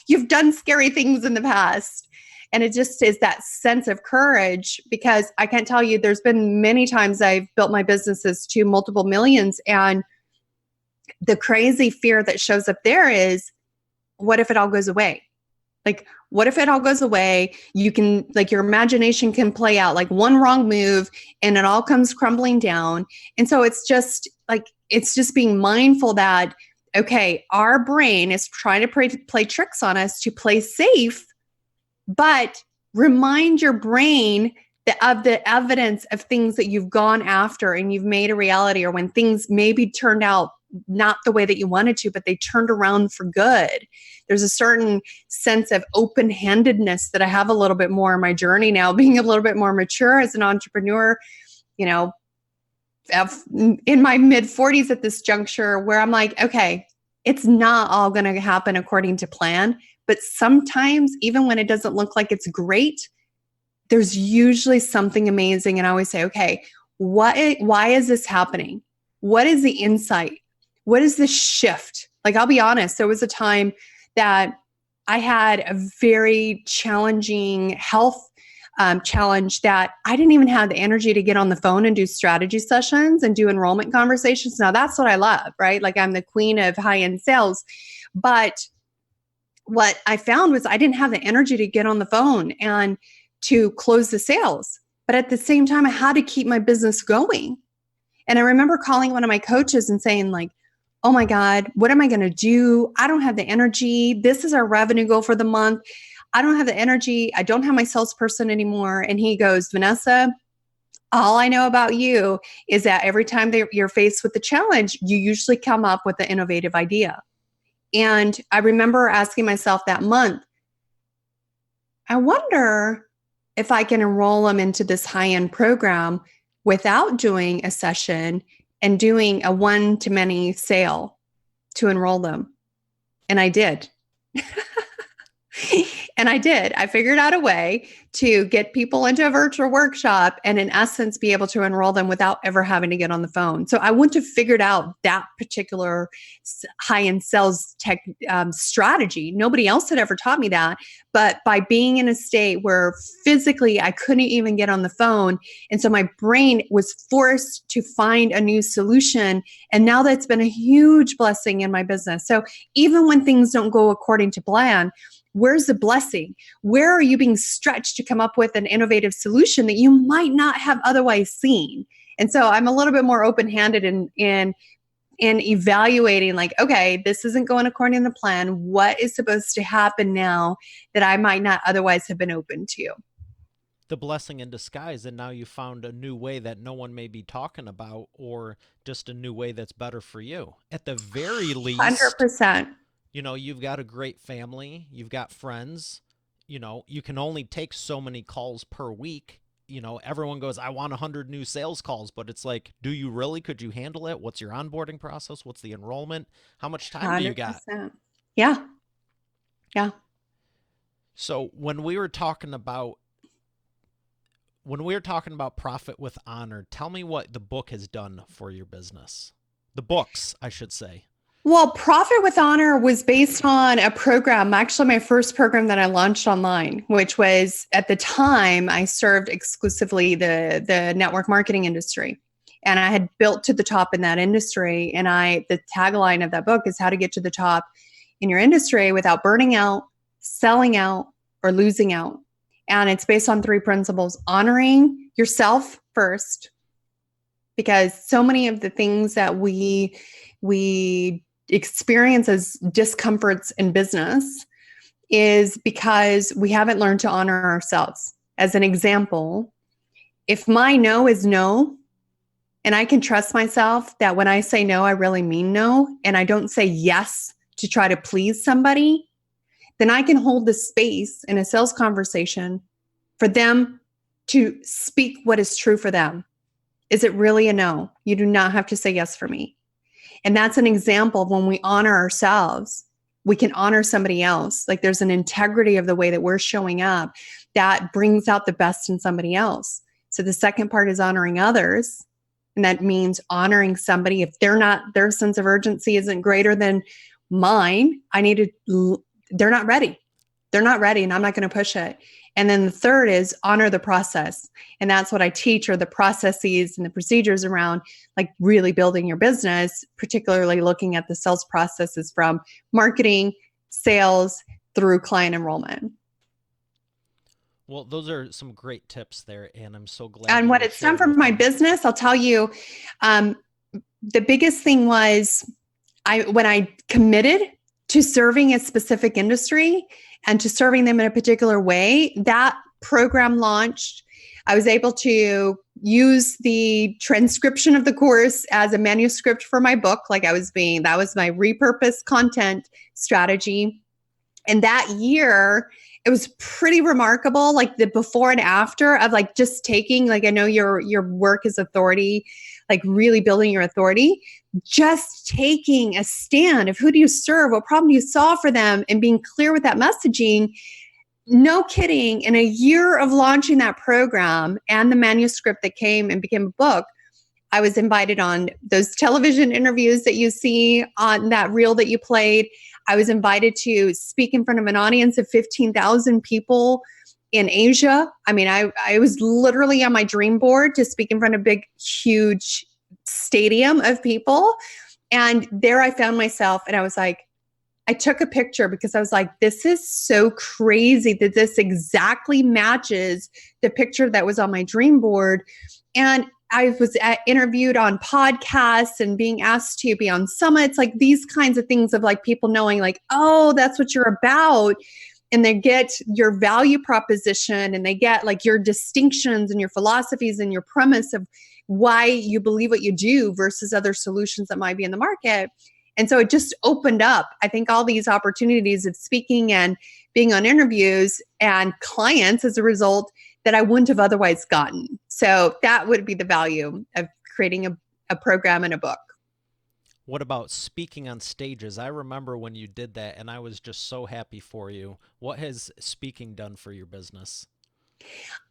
You've done scary things in the past. And it just is that sense of courage, because I can't tell you, there's been many times I've built my businesses to multiple millions. And the crazy fear that shows up there is, what if it all goes away? Like, what if it all goes away? You can, like, your imagination can play out like one wrong move and it all comes crumbling down. And so it's just like, it's just being mindful that, okay, our brain is trying to play tricks on us to play safe, but remind your brain of the evidence of things that you've gone after and you've made a reality, or when things maybe turned out not the way that you wanted to, but they turned around for good. There's a certain sense of open-handedness that I have a little bit more in my journey now, being a little bit more mature as an entrepreneur, in my mid 40s at this juncture, where I'm like, okay, it's not all going to happen according to plan, but sometimes even when it doesn't look like it's great, there's usually something amazing. And I always say, okay, why is this happening? What is the insight? What is the shift? Like, I'll be honest, there was a time that I had a very challenging health challenge that I didn't even have the energy to get on the phone and do strategy sessions and do enrollment conversations. Now that's what I love, right? Like, I'm the queen of high-end sales. But what I found was I didn't have the energy to get on the phone and to close the sales. But at the same time, I had to keep my business going. And I remember calling one of my coaches and saying, like, oh my God, what am I going to do? I don't have the energy. This is our revenue goal for the month. I don't have the energy. I don't have my salesperson anymore. And he goes, Vanessa, all I know about you is that every time you're faced with the challenge, you usually come up with an innovative idea. And I remember asking myself that month, I wonder if I can enroll them into this high-end program without doing a session and doing a one-to-many sale to enroll them. And I did. And I did. I figured out a way to get people into a virtual workshop and in essence be able to enroll them without ever having to get on the phone. So I wouldn't have figured out that particular high-end sales tech strategy. Nobody else had ever taught me that. But by being in a state where physically I couldn't even get on the phone, and so my brain was forced to find a new solution. And now that's been a huge blessing in my business. So even when things don't go according to plan, where's the blessing? Where are you being stretched to come up with an innovative solution that you might not have otherwise seen? And so I'm a little bit more open-handed in evaluating, like, okay, this isn't going according to plan. What is supposed to happen now that I might not otherwise have been open to? The blessing in disguise, and now you found a new way that no one may be talking about, or just a new way that's better for you. At the very least, 100%. You've got a great family, you've got friends, you can only take so many calls per week. Everyone goes, I want 100 new sales calls, but it's like, do you really? Could you handle it? What's your onboarding process? What's the enrollment? How much time do you got? Yeah. Yeah. So when we were talking about Profit with Honor, tell me what the book has done for your business. The books, I should say. Well, Profit with Honor was based on a program, actually my first program that I launched online, which was, at the time, I served exclusively the network marketing industry. And I had built to the top in that industry. And the tagline of that book is how to get to the top in your industry without burning out, selling out, or losing out. And it's based on 3 principles: honoring yourself first, because so many of the things that we experience as discomforts in business is because we haven't learned to honor ourselves. As an example, if my no is no, and I can trust myself that when I say no, I really mean no, and I don't say yes to try to please somebody, then I can hold the space in a sales conversation for them to speak what is true for them. Is it really a no? You do not have to say yes for me. And that's an example of when we honor ourselves, we can honor somebody else. Like, there's an integrity of the way that we're showing up that brings out the best in somebody else. So the second part is honoring others. And that means honoring somebody. If their sense of urgency isn't greater than mine, they're not ready. They're not ready, and I'm not going to push it. And then the third is honor the process. And that's what I teach, are the processes and the procedures around, like, really building your business, particularly looking at the sales processes from marketing, sales, through client enrollment. Well, those are some great tips there, and I'm so glad. And what it's done for my business, I'll tell you, the biggest thing was when I committed to serving a specific industry and to serving them in a particular way, that program launched. I was able to use the transcription of the course as a manuscript for my book. That was my repurposed content strategy. And that year, it was pretty remarkable, the before and after of just taking, I know your work is authority, really building your authority, just taking a stand of who do you serve, what problem do you solve for them, and being clear with that messaging. No kidding, in a year of launching that program and the manuscript that came and became a book, I was invited on those television interviews that you see on that reel that you played. I was invited to speak in front of an audience of 15,000 people in Asia. I mean, I was literally on my dream board to speak in front of a big, huge stadium of people. And there I found myself, and I was like, I took a picture because I was like, this is so crazy that this exactly matches the picture that was on my dream board. And I was interviewed on podcasts and being asked to be on summits, these kinds of things of people knowing oh, that's what you're about. And they get your value proposition, and they get your distinctions and your philosophies and your premise of why you believe what you do versus other solutions that might be in the market. And so it just opened up, I think, all these opportunities of speaking and being on interviews and clients as a result that I wouldn't have otherwise gotten. So that would be the value of creating a program and a book. What about speaking on stages? I remember when you did that, and I was just so happy for you. What has speaking done for your business?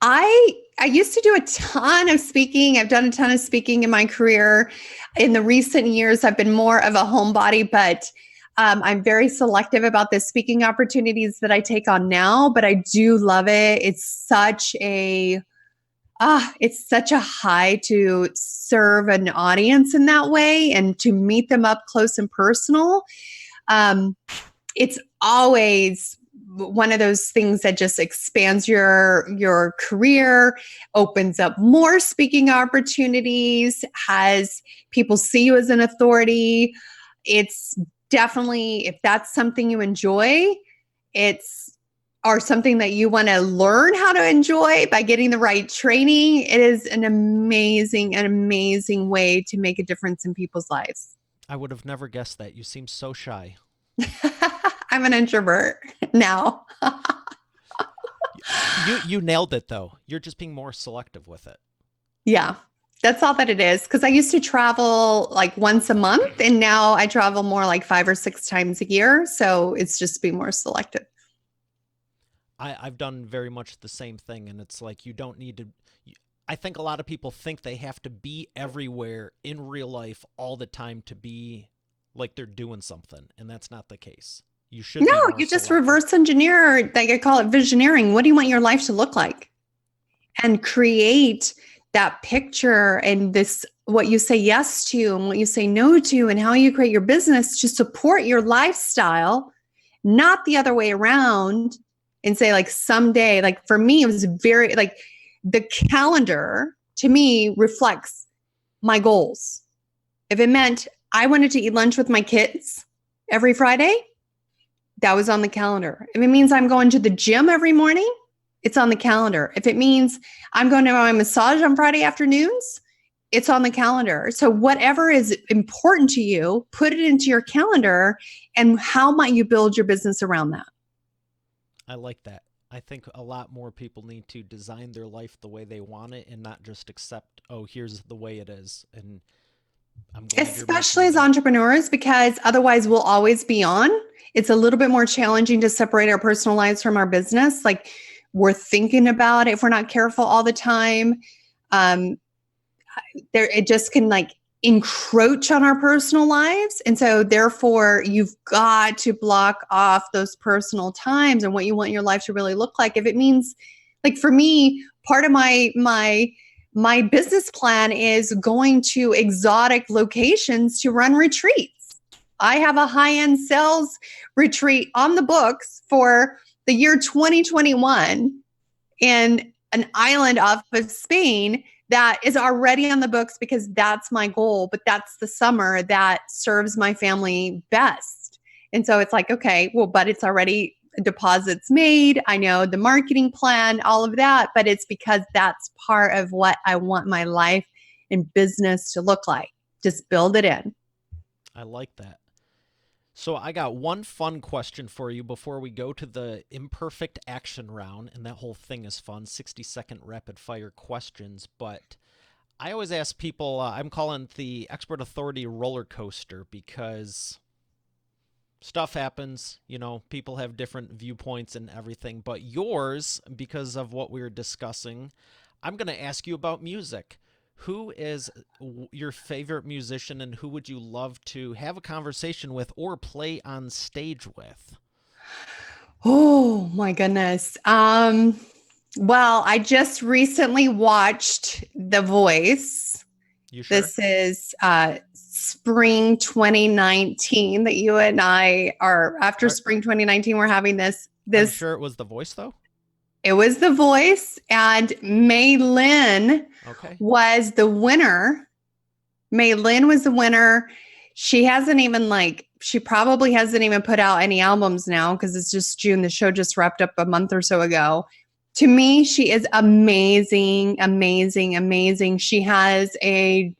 I used to do a ton of speaking. I've done a ton of speaking in my career. In the recent years, I've been more of a homebody, but I'm very selective about the speaking opportunities that I take on now, but I do love it. It's such a high to serve an audience in that way and to meet them up close and personal. It's always one of those things that just expands your career, opens up more speaking opportunities, has people see you as an authority. It's definitely, if that's something you enjoy, or something that you want to learn how to enjoy by getting the right training, it is an amazing way to make a difference in people's lives. I would have never guessed that. You seem so shy. I'm an introvert now. You nailed it, though. You're just being more selective with it. Yeah, that's all that it is. Because I used to travel once a month, and now I travel more 5 or 6 times a year. So it's just being more selective. I've done very much the same thing, and it's you don't need to. I think a lot of people think they have to be everywhere in real life all the time to be they're doing something, and that's not the case. You should. No, you just reverse engineer. I call it visioneering. What do you want your life to look like? And create that picture and what you say yes to and what you say no to, and how you create your business to support your lifestyle, not the other way around. And say someday, for me, it was very the calendar to me reflects my goals. If it meant I wanted to eat lunch with my kids every Friday, that was on the calendar. If it means I'm going to the gym every morning, it's on the calendar. If it means I'm going to my massage on Friday afternoons, it's on the calendar. So whatever is important to you, put it into your calendar, and how might you build your business around that? I like that. I think a lot more people need to design their life the way they want it and not just accept, oh, here's the way it is. And I'm glad especially as entrepreneurs, because otherwise we'll always be on. It's a little bit more challenging to separate our personal lives from our business. We're thinking about it if we're not careful all the time. It just can encroach on our personal lives. And so therefore you've got to block off those personal times and what you want your life to really look like. If it means, for me, part of my business plan is going to exotic locations to run retreats. I have a high-end sales retreat on the books for the year 2021 in an island off of Spain that is already on the books because that's my goal, but that's the summer that serves my family best. And so it's okay, well, but it's already deposits made. I know the marketing plan, all of that, but it's because that's part of what I want my life and business to look like. Just build it in. I like that. So I got one fun question for you before we go to the imperfect action round, and that whole thing is fun, 60-second rapid fire questions, but I always ask people, I'm calling it the expert authority roller coaster because stuff happens, people have different viewpoints and everything, but yours, because of what we were discussing, I'm going to ask you about music. Who is your favorite musician, and who would you love to have a conversation with or play on stage with? Oh my goodness. Well, I just recently watched The Voice. You sure? This is spring 2019 that you and I are, after spring 2019, we're having this. I'm sure it was The Voice, though? It was The Voice, and Mei Lin was the winner. Mei Lin was the winner. She probably hasn't even put out any albums now because it's just June. The show just wrapped up a month or so ago. To me, she is amazing, amazing, amazing. She has a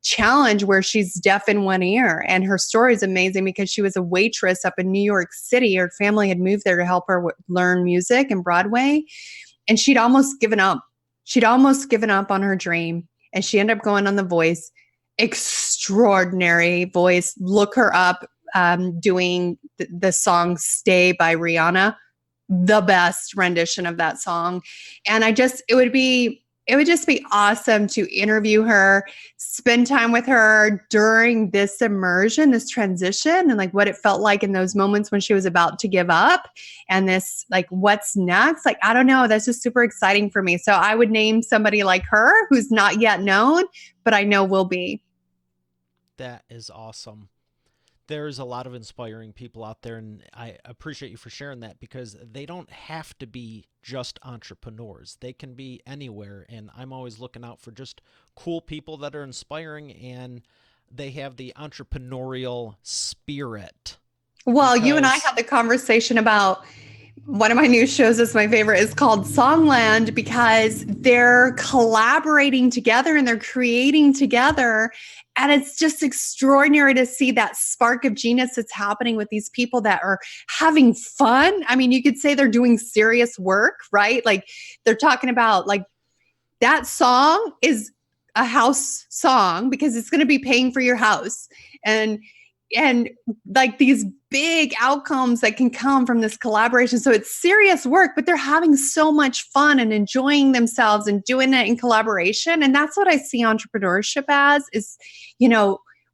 challenge where she's deaf in one ear, and her story is amazing because she was a waitress up in New York City. Her family had moved there to help her learn music and Broadway, and she'd almost given up. She'd almost given up on her dream, and she ended up going on The Voice. Extraordinary voice. Look her up, doing the song "Stay" by Rihanna. The best rendition of that song, and it would just be awesome to interview her, spend time with her during this immersion, this transition, and like what it felt like in those moments when she was about to give up, and this like what's next. Like, I don't know, that's just super exciting for me. So I would name somebody like her who's not yet known, but I know will be. That is awesome. There's a lot of inspiring people out there, and I appreciate you for sharing that because they don't have to be just entrepreneurs. They can be anywhere, and I'm always looking out for just cool people that are inspiring and they have the entrepreneurial spirit. Well, you and I had the conversation about one of my new shows is my favorite is called Songland because they're collaborating together and they're creating together. And it's just extraordinary to see that spark of genius that's happening with these people that are having fun. I mean, you could say they're doing serious work, right? Like they're talking about like that song is a house song because it's going to be paying for your house. And like these big outcomes that can come from this collaboration. So it's serious work, but they're having so much fun and enjoying themselves and doing it in collaboration. And that's what I see entrepreneurship as is,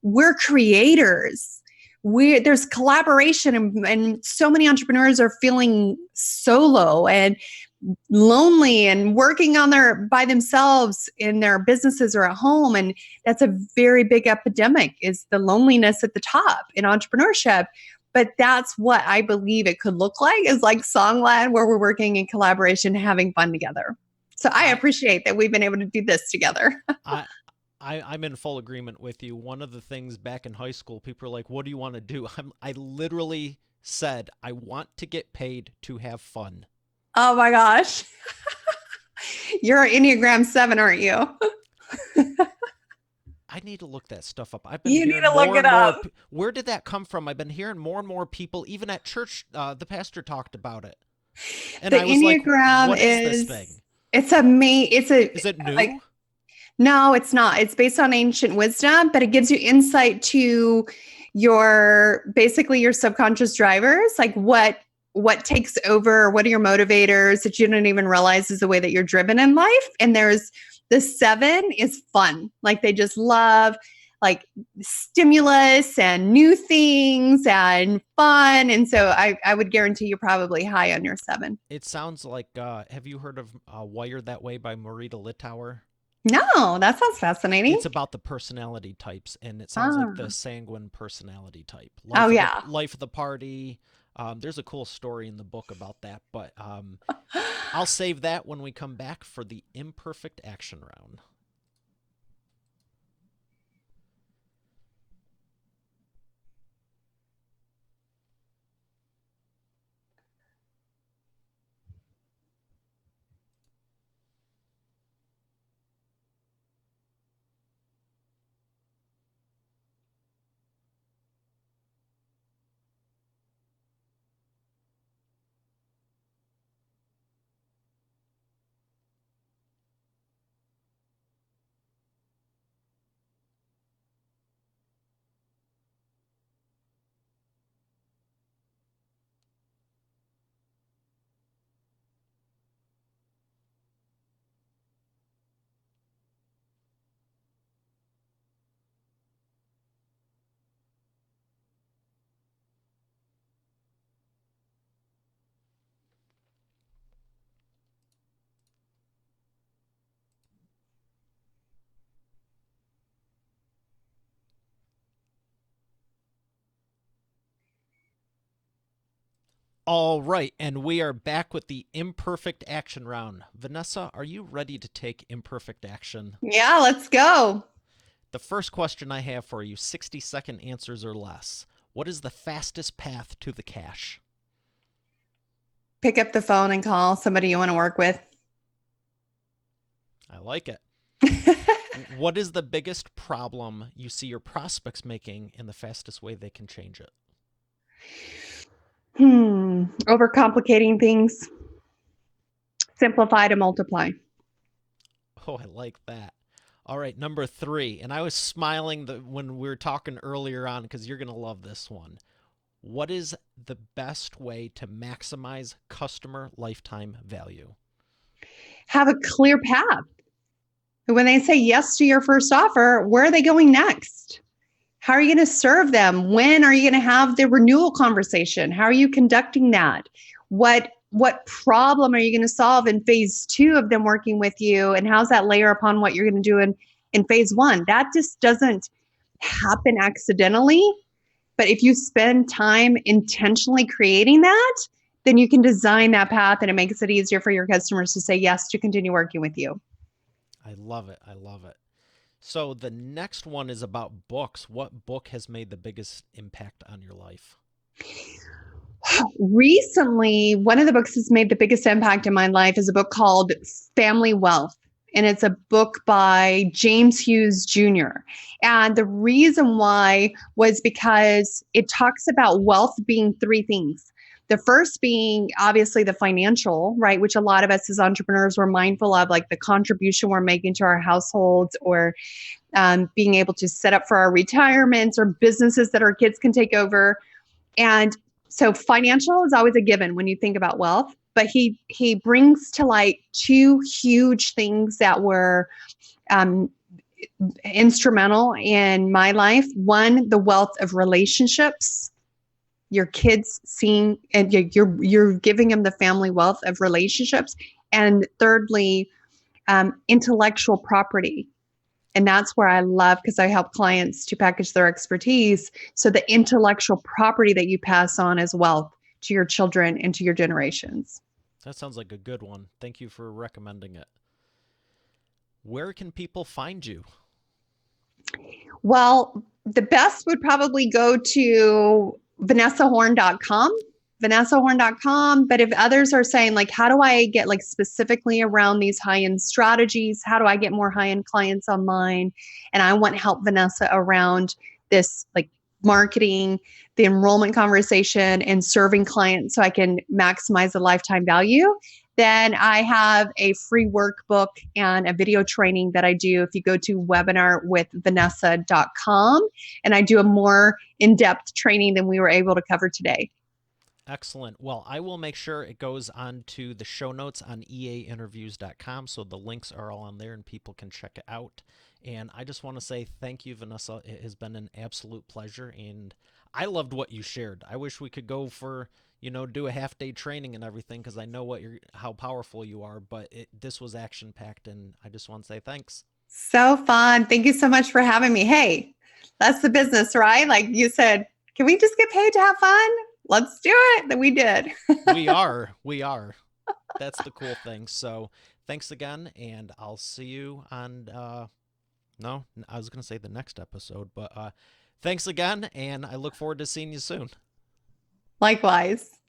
we're creators. There's collaboration and so many entrepreneurs are feeling solo and lonely and working by themselves in their businesses or at home. And that's a very big epidemic is the loneliness at the top in entrepreneurship. But that's what I believe it could look like is like Songland where we're working in collaboration, having fun together. So I appreciate that we've been able to do this together. I'm in full agreement with you. One of the things back in high school, people are like, what do you want to do? I literally said, I want to get paid to have fun. Oh my gosh. You're an Enneagram 7, aren't you? I need to look that stuff up. You need to look it up. Where did that come from? I've been hearing more and more people, even at church, the pastor talked about it. And the I was Enneagram like, what is this thing? Is it new? Like, no, it's not. It's based on ancient wisdom, but it gives you insight to basically your subconscious drivers, like what takes over, what are your motivators that you don't even realize is the way that you're driven in life. And there's the 7 is fun. Like they just love like stimulus and new things and fun. And so I would guarantee you're probably high on your 7. It sounds like, have you heard of Wired That Way by Marita Littauer? No, that sounds fascinating. It's about the personality types, and it sounds like the sanguine personality type. Life of the party. There's a cool story in the book about that, but I'll save that when we come back for the imperfect action round. All right, and we are back with the imperfect action round. Vanessa, are you ready to take imperfect action? Yeah, let's go. The first question I have for you, 60-second answers or less. What is the fastest path to the cash? Pick up the phone and call somebody you want to work with. I like it. What is the biggest problem you see your prospects making and the fastest way they can change it? Overcomplicating things. Simplify to multiply. Oh, I like that. All right, number 3. And I was smiling when we were talking earlier on because you're going to love this one. What is the best way to maximize customer lifetime value? Have a clear path. When they say yes to your first offer, where are they going next? How are you going to serve them? When are you going to have the renewal conversation? How are you conducting that? What problem are you going to solve in phase 2 of them working with you? And how's that layer upon what you're going to do in phase 1? That just doesn't happen accidentally. But if you spend time intentionally creating that, then you can design that path and it makes it easier for your customers to say yes to continue working with you. I love it. I love it. So the next one is about books. What book has made the biggest impact on your life? Recently, one of the books that's made the biggest impact in my life is a book called Family Wealth. And it's a book by James Hughes Jr. And the reason why was because it talks about wealth being 3 things. The first being obviously the financial, right? Which a lot of us as entrepreneurs were mindful of, like the contribution we're making to our households, or being able to set up for our retirements or businesses that our kids can take over. And so financial is always a given when you think about wealth, but he brings to light 2 huge things that were instrumental in my life. One, the wealth of relationships. Your kids seeing, and you're giving them the family wealth of relationships. And thirdly, intellectual property. And that's where I love, because I help clients to package their expertise. So the intellectual property that you pass on as wealth to your children and to your generations. That sounds like a good one. Thank you for recommending it. Where can people find you? Well, the best would probably go to vanessahorn.com. vanessahorn.com. But if others are saying, like, how do I get like specifically around these high-end strategies? How do I get more high-end clients online? And I want help Vanessa around this, like marketing, the enrollment conversation, and serving clients so I can maximize the lifetime value. Then I have a free workbook and a video training that I do if you go to webinarwithvanessa.com. And I do a more in-depth training than we were able to cover today. Excellent. Well, I will make sure it goes on to the show notes on eainterviews.com, so the links are all on there and people can check it out. And I just want to say thank you, Vanessa. It has been an absolute pleasure, and I loved what you shared. I wish we could go for, do a half-day training and everything, because I know how powerful you are, but this was action-packed, and I just want to say thanks. So fun. Thank you so much for having me. Hey, that's the business, right? Like you said, can we just get paid to have fun? Let's do it. Then we did. We are. That's the cool thing. So thanks again, and I'll see you on, no, I was going to say the next episode, but thanks again, and I look forward to seeing you soon. Likewise.